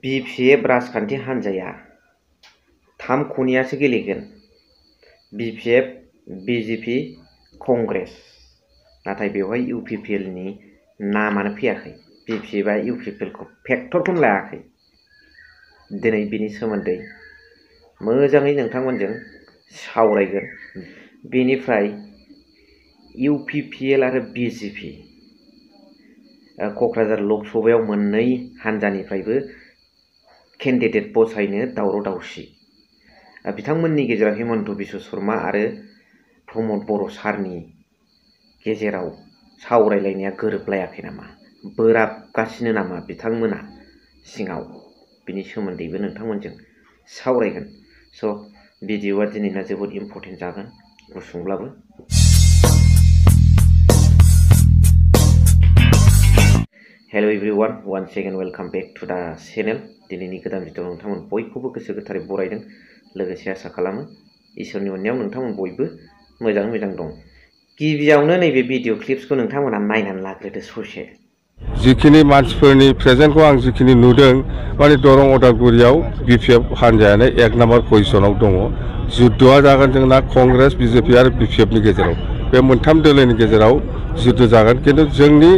BPF राजखान्थि हान्जाया 3 खनियासो गेलेगोन। BPF, BJP, Congress. नाथाय बेवहाय UPPL नि नामानो फैयाखै। BPF आ UPPL खौ फेक्टरखौनो लायाखै। दिनै बिनि सोमोन्दै मोजाङै नोंथांमोनजों सावरायगोन। बेनिफ्राय UPPL आरो BJP क'क्राझार लकसभायाव मोननै हान्जानिफ्रायबो केन्डिडेट बसायनो दावराव-दावसि। बिथांमोननि गेजेराव हेमन्त बिश्व शर्मा आरो प्रमद बर' सारनि गेजेराव सावरायलायनाया गोरोबलायाखै नामा? बोराबगासिनो नामा बिथांमोना सिङाव? बिनि सोमोन्दैबो नोंथांमोनजों सावरायगोन। स' भिडिअ'आ दिनैना जोबोद इम्परटेन्ट जागोन, गुसुंब्लाबो। Hello' everyone, once again welcome back to the channel. दिनैनि गोदान भिडिअ'आव नोंथांमोन बयखौबो गोसो गोथारै बरायदों। लोगोसे आसा खालामो इसोरनि अननायाव नोंथांमोन बयबो मोजां दं। गिबियावनो नैबे भिडिअ क्लिप्सखौ नोंथांमोना नायनानै लाग्रोदो ससे। जिखिनि मानसिफोरनि प्रेजेन्टखौ आं जिखिनि नुदों, माने दरं उदालगुरियाव BPF हान्जायानो 1 नाम्बार पजिशनाव दङ। जुद्धआ जागोन जोंना कंग्रेस, BJP आरो BPF नि गेजेराव। बे मोनथाम दोलोनि गेजेराव जुद्ध जागोन। खिन्थु जोंनि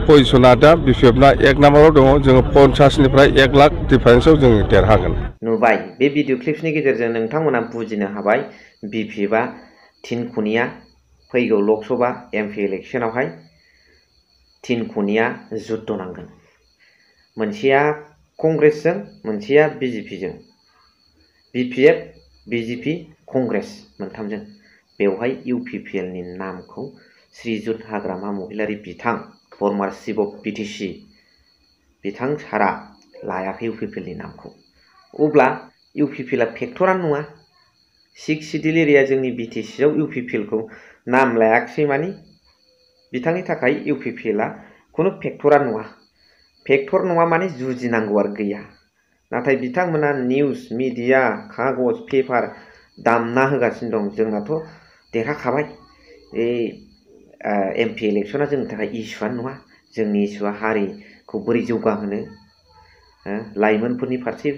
पजिशना दा BPF ना 1 नाम्बाराव दङ। जोङो 50 निफ्राय 1 लाख डिफारेन्सआव जोङो देरहागोन। नुबाय, बे भिडिअ क्लिप्सनि गेजेरजों नोंथांमोना बुजिनो हाबाय BPF आ थिनखनिया फैगौ लकसभा MP इलेक्सनावहाय थिनखनिया जुद्ध नांगोन। मोनसेया कंग्रेसजों, मोनसेया BJPजों। BPF, BJP, Congress मोनथामजों। बेवहाय UPPL नि नामखौ श्रीजुत हाग्रामा महिलारि बिथां फर्मार चिफ अफ BTC बिथां सारा लायाखै UPPL नि नामखौ। अब्ला UPPL आ फेक्टरानो नङा। 6 सिडिउल एरिया जोंनि BTC आव UPPL खौ नाम लायाखिसै मानि बिथांनि थाखाय UPPL आ खुनु फेक्टरानो नङा। फेक्टर नङा माने जुजिनांगौ आरो गैया। नाथाय बिथांमोना निउस, मिडिया, कागज, पेपार दामना होगासिनो दं। जोंनाथ' देरहाखाबाय। MP इलेक्सना जोंनि थाखाय इस्युआनो नङा। जोंनि इस्युआ हारिखौ बोरै जौगाहोनो, लाइमोनफोरनि फारसे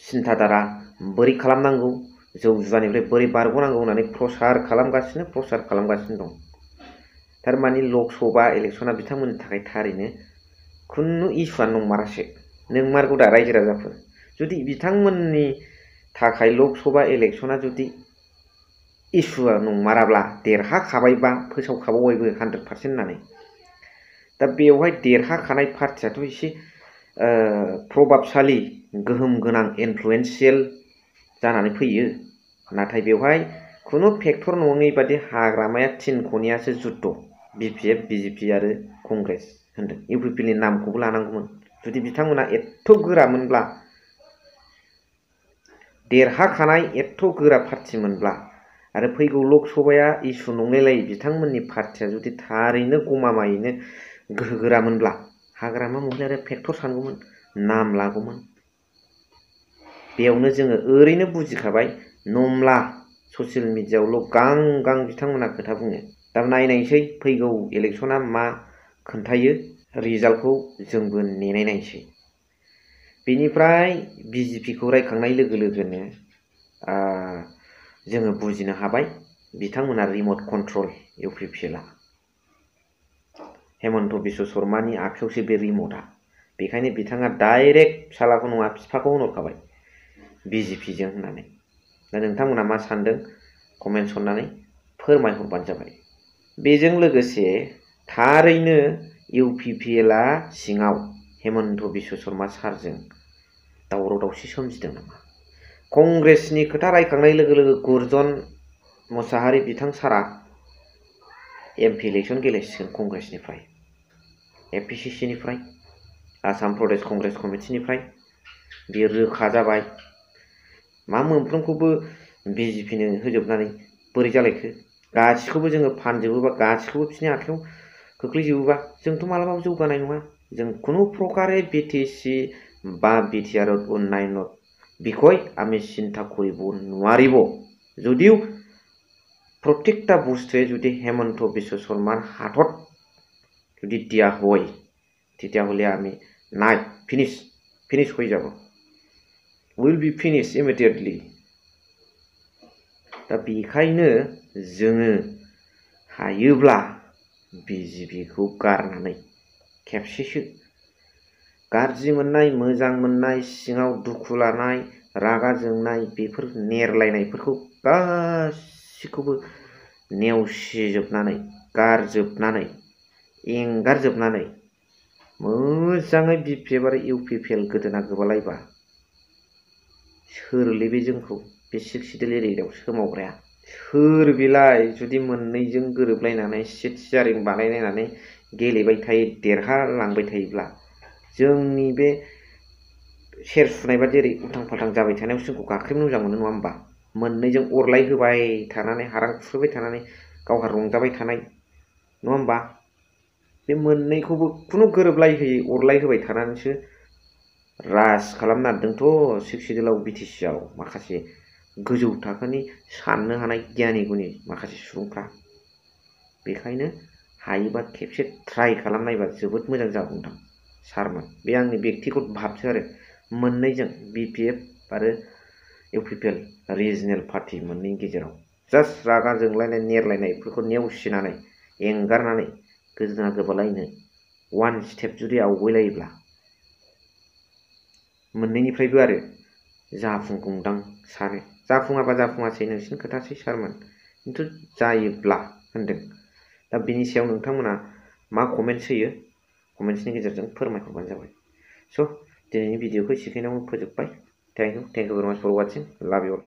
सिन्थाधारा बोरै खालामनांगौ, जौ जुवानिफ्राय बोरै बारग'नांगौ होननानै प्रसार खालामगासिनो दं। थारमानि लकसभा इलेक्सना बिथांमोननि थाखाय थारैनो खुनु इस्युआनो नंमारासो। नोंमारगौ दा रायजो राजाफोर? जुदि बिथांमोननि थाखाय लकसभा इलेक्सना जुदि इस्युआ नंमाराब्ला, देरहाखाबायबा, फोसावखाबायबो 100% होननानै, दा बेवहाय देरहाखानाय पार्टियाथ' एसे प्रभाबशालि, गोहोम गोनां, इनफ्लुएन्सियेल जानानै फैयो। नाथाय बेवहाय खुनु फेक्टर नङै बादि हाग्रामाया थिनखनियासो जुद्ध। BPF, BJP आरो कंग्रेस होनदों। UPPL नि नामखौबो लानांगौमोन। जुदि बिथांमोना एथ' गोरामोनब्ला, देरहाखानाय एथ' गोरा पार्टिमोनब्ला, आरो फैगौ लकसभाया इस्यु नंलायलायै बिथांमोननि पार्टिया जुदि थारैनो गमामायैनो गोहोगोरामोनब्ला, हाग्रामा महिलारि फेक्टर सानगौमोन, नाम लागौमोन। बेयावनो जोङो ओरैनो बुजिखाबाय नमला ससियेल मिडियाआवल' गां बिथांमोना खोथा बुङो। दा नायनायसै फैगौ इलेक्सना मा खोन्थायो, रिजाल्टखौ जोंबो नेनाय नायसै। बेनिफ्राय BJP खौ रायखांनाय लोगो लोगोनो जोङो बुजिनो हाबाय बिथांमोना रिमट कन्ट्रल UPPL आ। हेमन्त बिश्व शर्मानि आखायावसो बे रिमटआ। बेखायनो बिथाङा डाइरेक्ट फिसालाखौ नङा बिफाखौ होनहरखाबाय BJP जों होननानै। दा नोंथांमोना मा सानदों कमेन्ट हरनानै फोरमायहरबानो जाबाय। बेजों लोगोसे थारैनो UPPL आ सिङाव हेमन्त बिश्व शर्मा सारजों दावराव-दावसि सोमजिदों नामा? कंग्रेसनि खोथा रायखांनाय लोगो लोगो गुरजन मोसाहारि बिथां सारा MP इलेक्सन गेलेसिगोन कंग्रेसनिफ्राय, APCC निफ्राय, आसाम प्रदेश कंग्रेस कमिटिनिफ्राय। बेयो रोखा जाबाय। मा मोनफ्रोमखौबो BJP नो होजोबनानै बोरै जालायखो? गासिखौबो जोङो फानजोबोबा, गासिखौबो बिसोरनि आखायाव खोख्लैजोबोबा जोंथ' मालाबाबो जौगानाय नङा। जों কোনো প্রকারে BTC বা BTR উন্নয়নৰ বিষয় আমি চিন্তা কৰিব নোৱাৰিব। যদিও প্ৰত্যেকটা বস্তুৱে যদি হেমন্ত বিশ্ব শৰ্মাৰ হাতত যদি দিয়া হয়, তেতিয়াহ'লে আমি নাই फिनिश हो जाबो will be finished immediately दा बेखायनो जोङो हायोब्ला बिजेपिखौ गारनानै खेबसेसो गाज्रि मोननाय मोजां मोननाय सिङाव दुखु लानाय रागा जोंनाय बेफोर नेरलायनायफोरखौ गासिखौबो नेवसिजोबनानै गारजोबनानै एंगारजोबनानै मोजाङै बिपिएफ आरो इउपिपिएल गोदोना गोबालायबा सोरलै बे जोंखौ बे सिक्स सिडिउल एरियायाव सोमावग्राया सोर बेलाय जुदि मोननैजों गोरोबलायनानै सिट सियारिं बानायलायनानै गेलेबाय थायो देरहालांबाय थायोब्ला जोंनि बे सेर सुनाय बादि ओरै उल्थां फाल्थां जाबाय थानायाव जोंखौ गाख्रेबनो मोजां मोनो नङा होमबा मोननैजों अरलाय होबाय थानानै हारां खुरबाय थानानै गावहा रंजाबाय थानाय नङा होमबा बे मोननैखौबो खुनु गोरोबलायहोयै अरलाय होबाय थानानैसो राज खालामनो नागिरदोंथ' सिक्स सिडिउलाव बिटिसिआव माखासे गोजौ थाखोनि साननो हानाय गियानि गुनि माखासे सुबुंफ्रा बेखायनो हायोबा खेबसे ट्राइ खालामनायबा जोबोद मोजां जागौदां सारमोन बे आंनि बेक्तिगत भाबसो आरो मोननैजों बिपिएफ आरो इउपिपिएल रिजनेल पार्टी मोननैनि गेजेराव जास्ट रागा जोंलायनाय नेरलायनायफोरखौ नेवसिनानै एंगारनानै गोदोना गोबालायनो वान स्टेप जुदि आवगायलायोब्ला मोननैनिफ्रायबो आरो जाफुंगौदां सानो जाफुङाबा जाफुङासै नोंसिनि खोथासै सारमोन खिन्थु जायोब्ला होनदों दा बिनि सायाव नोंथांमोना मा कमेन्ट्स होयो कमेन्ट्सनि गेजेरजों फोरमायहरबानो जाबाय स' दिनैनि भिडिअखौ एसेखिनियावनो फोजोबबाय थेंक इउ भेरि माच फर वाचिं लाभ इउ